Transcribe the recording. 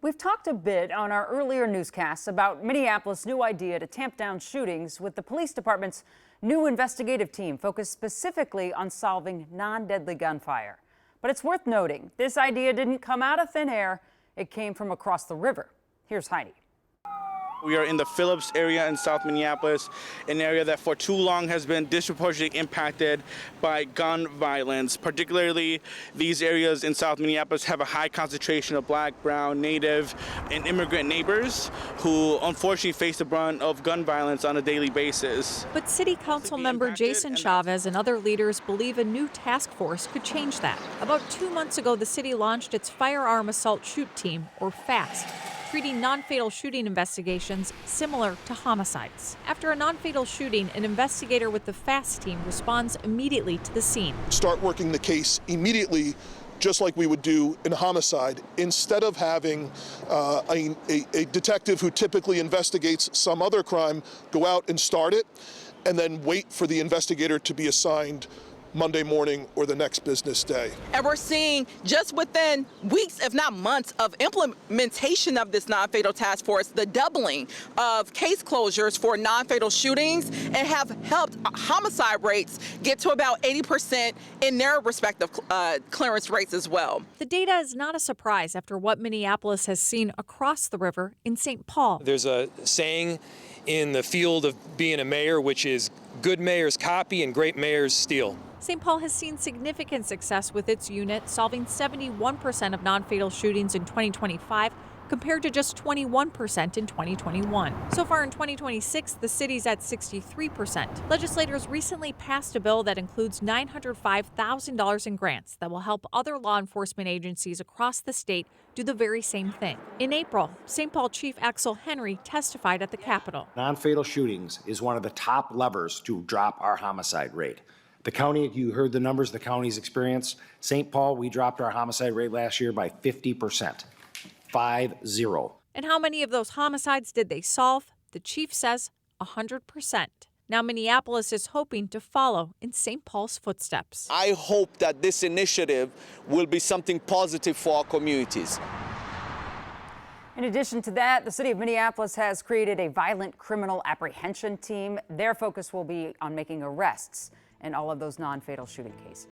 We've talked a bit on our earlier newscasts about Minneapolis' new idea to tamp down shootings with the police department's new investigative team focused specifically on solving non-deadly gunfire. But it's worth noting, this idea didn't come out of thin air. It came from across the river. Here's Heidi. We are in the Phillips area in South Minneapolis, an area that for too long has been disproportionately impacted by gun violence. Particularly, these areas in South Minneapolis have a high concentration of Black, Brown, Native, and immigrant neighbors who unfortunately face the brunt of gun violence on a daily basis. But City Council member Jason Chavez and other leaders believe a new task force could change that. About 2 months ago, the city launched its Firearm Assault Shoot Team, or FAST, treating non-fatal shooting investigations similar to homicides. After a non-fatal shooting, an investigator with the FAST team responds immediately to the scene. Start working the case immediately, just like we would do in a homicide, instead of having a detective who typically investigates some other crime go out and start it, and then wait for the investigator to be assigned Monday morning or the next business day. And we're seeing just within weeks, if not months, of implementation of this non-fatal task force, the doubling of case closures for non-fatal shootings, and have helped homicide rates get to about 80% in their respective clearance rates as well. The data is not a surprise after what Minneapolis has seen across the river in St. Paul. There's a saying in the field of being a mayor, which is good mayors copy and great mayors steal. St. Paul has seen significant success with its unit, solving 71% of non-fatal shootings in 2025, compared to just 21% in 2021. So far in 2026, the city's at 63%. Legislators recently passed a bill that includes $905,000 in grants that will help other law enforcement agencies across the state do the very same thing. In April, St. Paul Chief Axel Henry testified at the Capitol. Non-fatal shootings is one of the top levers to drop our homicide rate. The county, you heard the numbers the county's experienced. St. Paul, we dropped our homicide rate last year by 50%. 50. And how many of those homicides did they solve? The chief says 100%. Now Minneapolis is hoping to follow in St. Paul's footsteps. I hope that this initiative will be something positive for our communities. In addition to that, the city of Minneapolis has created a violent criminal apprehension team. Their focus will be on making arrests in all of those non-fatal shooting cases.